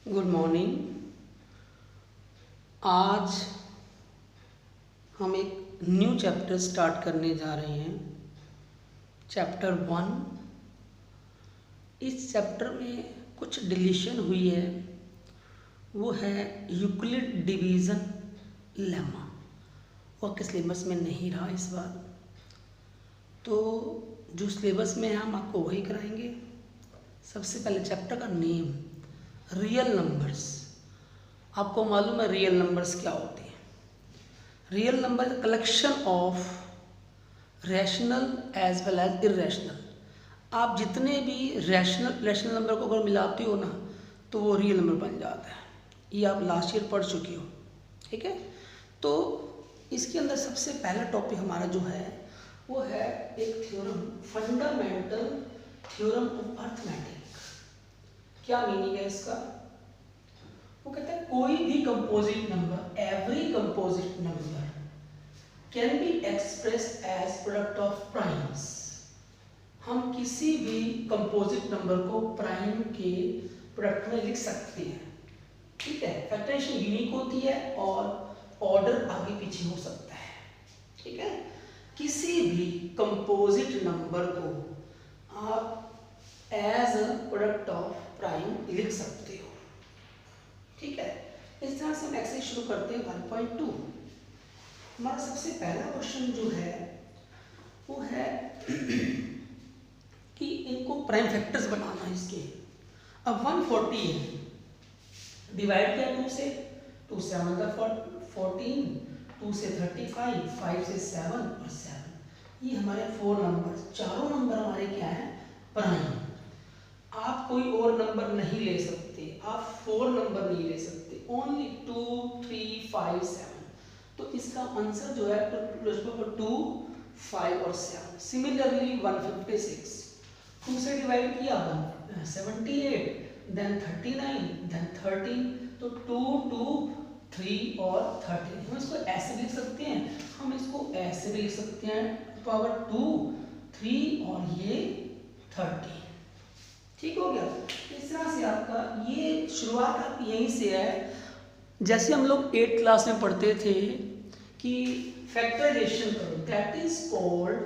Good morning. आज हम एक न्यू चैप्टर स्टार्ट करने जा रहे हैं, चैप्टर 1। इस चैप्टर में कुछ डिलीशन हुई है, वो है यूक्लिड डिवीज़न लेमा। वो के सिलेबस में नहीं रहा इस बार, तो जो सिलेबस में है हम आपको वही कराएंगे। सबसे पहले चैप्टर का नेम, रियल नंबर्स। आपको मालूम है रियल नंबर्स क्या होते हैं? Real number collection of rational as well as irrational. आप जितने भी रैशनल नंबर को अगर मिलाते हो ना, तो वो रियल नंबर बन जाता है। ये आप लास्ट ईयर पढ़ चुके हो, ठीक है। तो इसके अंदर सबसे पहला टॉपिक हमारा जो है वो है एक theorem, fundamental theorem of arithmetic. क्या मीनिंग है इसका? वो कहता है कोई भी composite number, every composite number can be expressed as product of primes. हम किसी भी कंपोजिट नंबर को प्राइम के प्रोडक्ट में लिख सकते हैं, ठीक है। फैक्टराइजेशन यूनिक होती है और ऑर्डर आगे पीछे हो सकता है, ठीक है। किसी भी कंपोजिट नंबर को आप as a product of prime लिख सकते हो, ठीक है। इस तरह से हम एक्सरसाइज शुरू करते हैं 1.2। हमारा सबसे पहला क्वेश्चन जो है वो है कि इनको प्राइम फैक्टर्स बनाना है इसके। अब 140 है, डिवाइड किया 2 से, 2 से मतलब 14, 2 से 35, 5 से 7 और 7। ये हमारे 4 नंबर, चारों नंबर हमारे क्या है? प्राइम। आप कोई और नंबर नहीं ले सकते, आप 4 नंबर नहीं ले सकते, ओनली 2, 3, 5, 7। तो इसका आंसर जो है 2, 5 और 7। सिमिलरली 156, 2 से डिवाइड किया 78, देन 39, देन 13, तो 2, 2, 3 और 13। हम इसको ऐसे भी लिख सकते हैं, हम इसको ऐसे भी लिख सकते हैं, पावर 2, 3 और ये 13। ठीक हो गया। इस तरह से आपका ये शुरुआत आपकी यहीं से है। जैसे हम लोग 8th क्लास में पढ़ते थे कि फैक्टराइजेशन करो, that is called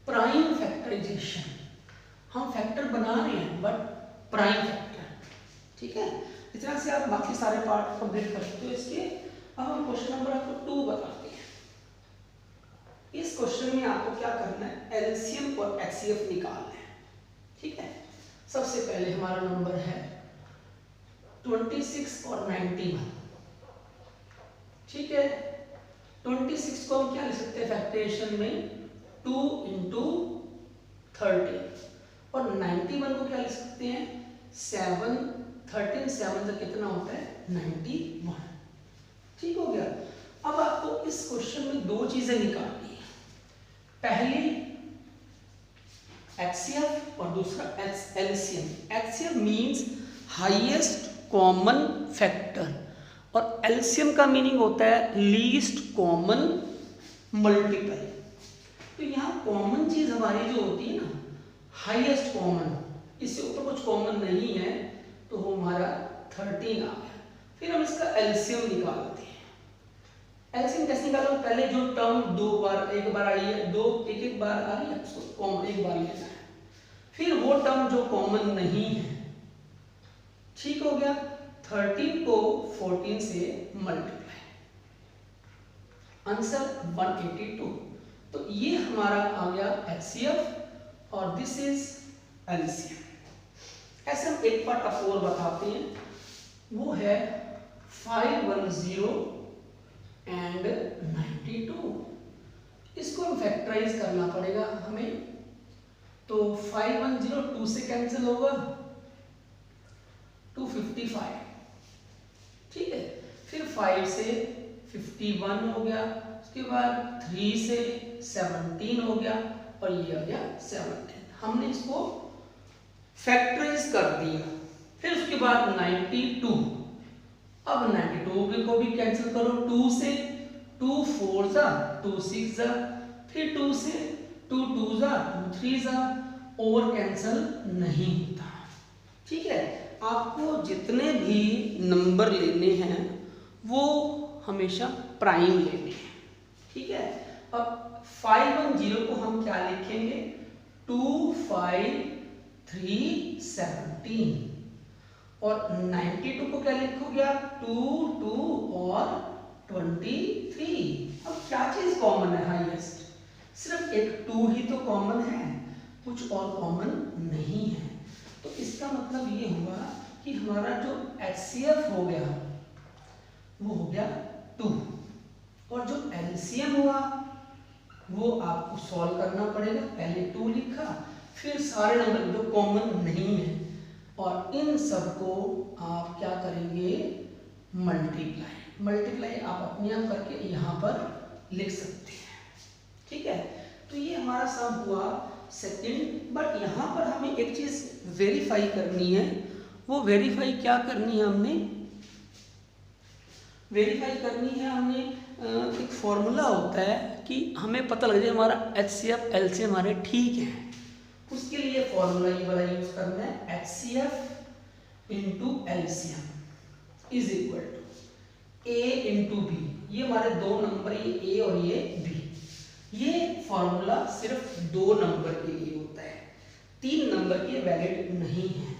prime factorization. हम फैक्टर बना रहे हैं बट प्राइम फैक्टर, ठीक है। इस तरह से आप बाकी सारे पार्ट कंप्लीट कर सकते हो इसके। अब हम क्वेश्चन नंबर आपको 2 बताते हैं। इस क्वेश्चन में आपको क्या करना है? एलसीएम और एचसीएफ निकालना है, ठीक है। सबसे पहले हमारा नंबर है 26 और 91, ठीक है। 26 को हम क्या लिख सकते हैं फैक्टराइजेशन में? 2 into 13। और 91 को क्या लिख सकते हैं? 7, 13, 7 से कितना होता है? 91। ठीक हो गया। अब आपको इस क्वेश्चन में 2 चीजें निकालनी है। पहली HCF और दूसरा LCM। HCF means highest common factor और LCM का मीनिंग होता है लीस्ट कॉमन मल्टीपल। तो यहाँ कॉमन चीज हमारी जो होती है ना, हाईएस्ट कॉमन, इससे ऊपर कुछ कॉमन नहीं है, तो वो हमारा 13 आ गया। फिर हम इसका LCM निकालते हैं। LCM कैसे निकालो? पहले जो टर्म 2 बार, एक बार आई है, एक बार आ रही है, उसको कॉमन एक बार लेना है। फिर वो टर्म जो कॉमन नहीं है, ठीक हो गया। 13 को 14 से मल्टीप्लाई, आंसर 182। तो ये हमारा आ गया HCF और दिस इज LCM। ऐसे हम एक पार्ट आप और बताते हैं, वो है 510 एंड 92। इसको हम फैक्टराइज करना पड़ेगा हमें। तो 510 2 से कैंसिल होगा, 255, ठीक है। फिर 5 से 51 हो गया, उसके बाद 3 से 17 हो गया और ये आ गया 17। हमने इसको फैक्टराइज कर दिया। फिर उसके बाद 92। अब 92 को भी कैंसिल करो, 2 से, 2 4 जा, 2 6 जा, फिर 2 से 2 2 जा, 2 3 जा, और कैंसिल नहीं होता, ठीक है। आपको जितने भी नंबर लेने हैं वो हमेशा प्राइम लेने हैं, ठीक है। अब 510 को हम क्या लिखेंगे, 2, 5, 3, 17, और 92 को क्या लिखोगे आप, 2, 2 और 23। अब क्या चीज कॉमन है हाईएस्ट, सिर्फ एक 2 ही तो कॉमन है, कुछ और कॉमन नहीं है। तो इसका मतलब ये हुआ कि हमारा जो HCF हो गया वो हो गया 2, और जो LCM हुआ वो आपको सॉल्व करना पड़ेगा। पहले 2 लिखा, फिर सारे नंबर जो कॉमन नहीं है, और इन सबको आप क्या करेंगे, मल्टीप्लाई आप अपने आप करके यहाँ पर लिख सकते हैं, ठीक है। तो ये हमारा सम हुआ सेकंड। बट यहाँ पर हमें एक चीज़ वेरीफाई करनी है। वो वेरीफाई क्या करनी है, हमने वेरीफाई करनी है हमने एक फॉर्मूला होता है कि हमें पता लग जाए हमारा HCF LCM हमारे ठीक है। उसके लिए फॉर्मूला ये वाला यूज करना है, HCF into LCM is equal to A into B। ये हमारे दो नंबर, ये A और ये B। ये फॉर्मूला सिर्फ 2 नंबर के लिए होता है, 3 नंबर के वैलिड नहीं है।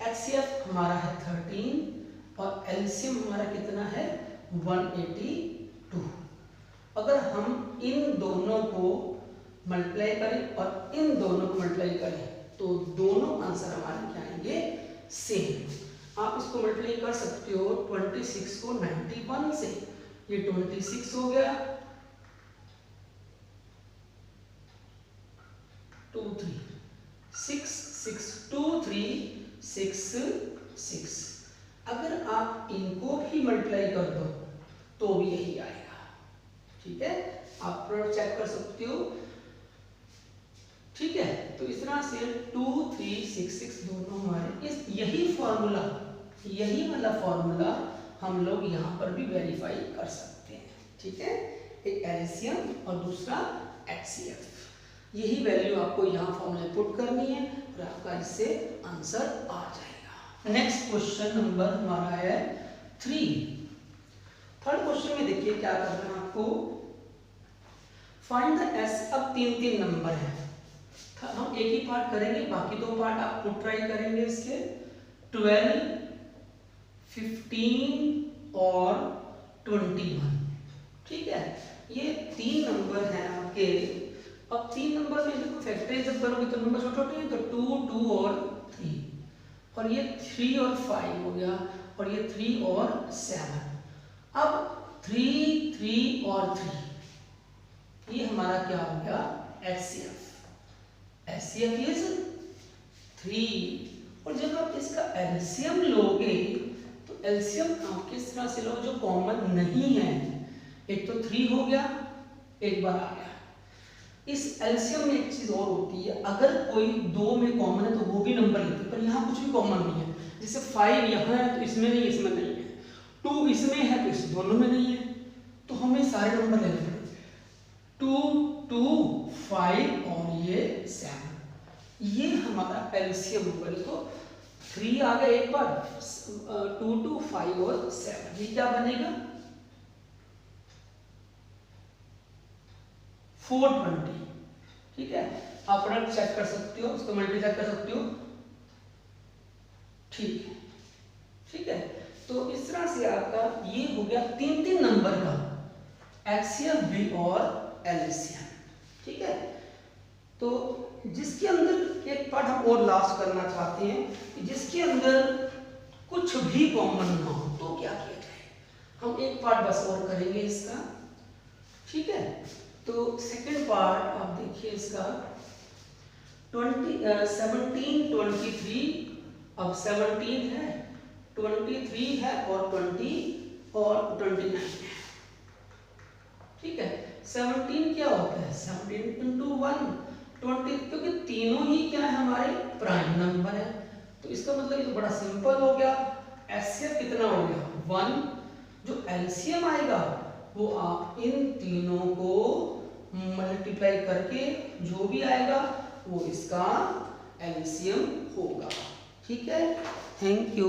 HCF हमारा है 13 और LCM हमारा कितना है 182। अगर हम इन दोनों को मल्टीप्लाई करें और इन दोनों को मल्टीप्लाई करें तो दोनों आंसर हमारे क्या आएंगे, सेम। आप इसको मल्टीप्लाई कर सकते हो 26 को 91 से, ये 26 हो गया, 2 3 6 6 2 3 6 6। अगर आप इनको भी मल्टीप्लाई कर दो तो भी यही आएगा, ठीक है। आप प्रोडक्ट चेक कर सकते हो, ठीक है। तो इस तरह से 2 3 6 6 दोनों हमारे इस यही वाला फॉर्मूला हम लोग यहाँ पर भी वेरीफाई कर सकते हैं, ठीक है। एक LCM और दूसरा HCF। यही वैल्यू आपको यहाँ फॉर्मूला पुट करनी है और आपका इससे आंसर आ जाएगा। नेक्स्ट क्वेश्चन नंबर हमारा है 3। थर्ड क्वेश्चन में देखिए क्या करना है आपको, फाइंड द S। अब 3 नंबर है, हम एक ही पार्ट करेंगे, बाकी 2 पार्ट आप खुद ट्राई करेंगे इसके। 12, 15 और 21, ठीक है। ये 3 नंबर हैं आपके। अब 3 नंबर में देखो फैक्टराइज जब करोगे तो नंबर छोटे छोटे हैं, तो 2 2 और 3, और ये 3 और 5 हो गया, और ये 3 और 7। अब 3 3 और 3, ये हमारा क्या हो गया HCF। HCF is 3। और जब आप इसका LCM लोगे तो LCM आप किस तरह से लोगे, जो कॉमन नहीं है। एक तो 3 हो गया, एक बार आ गया। इस LCM में एक चीज और होती है, अगर कोई 2 में कॉमन है तो वो भी नंबर लेते हैं, पर यहाँ कुछ भी कॉमन नहीं है। जैसे 5 यहाँ है तो इसमें नहीं, इसमें नहीं है, 2 इसमें है तो इस दोनों में नहीं है, तो हमें सारे नंबर लेने पड़ेंगे। 2 2 5 और ये 7, ये हमारा LCM होगा। तो 3 आ गया एक बार, 2 2 5 और 7, ये क्या बनेगा 420, ठीक है। आप प्रोडक्ट चेक कर सकते हो, उसको मल्टीप्लाई कर सकते हो, ठीक है, ठीक है। तो इस तरह से आपका ये हो गया 3 नंबर का HCF B और LCM, ठीक है। तो जिसके अंदर एक पार्ट हम और लास्ट करना चाहते हैं कि जिसके अंदर कुछ भी कॉमन ना हो तो क्या किया जाए। हम एक पार्ट बस और करेंगे इसका, ठीक है। तो सेकंड पार्ट आप देखिए इसका 17 23। अब 17 है, 23 है और 20 और 29 है, ठीक है। 17 क्या होता है 17 इंटू 1 20, क्योंकि तीनों ही क्या है हमारे प्राइम नंबर है। तो इसका मतलब ये तो बड़ा सिंपल हो गया। HCF कितना हो गया 1। जो LCM आएगा वो आप इन तीनों को मल्टीप्लाई करके जो भी आएगा वो इसका LCM होगा, ठीक है। Thank you.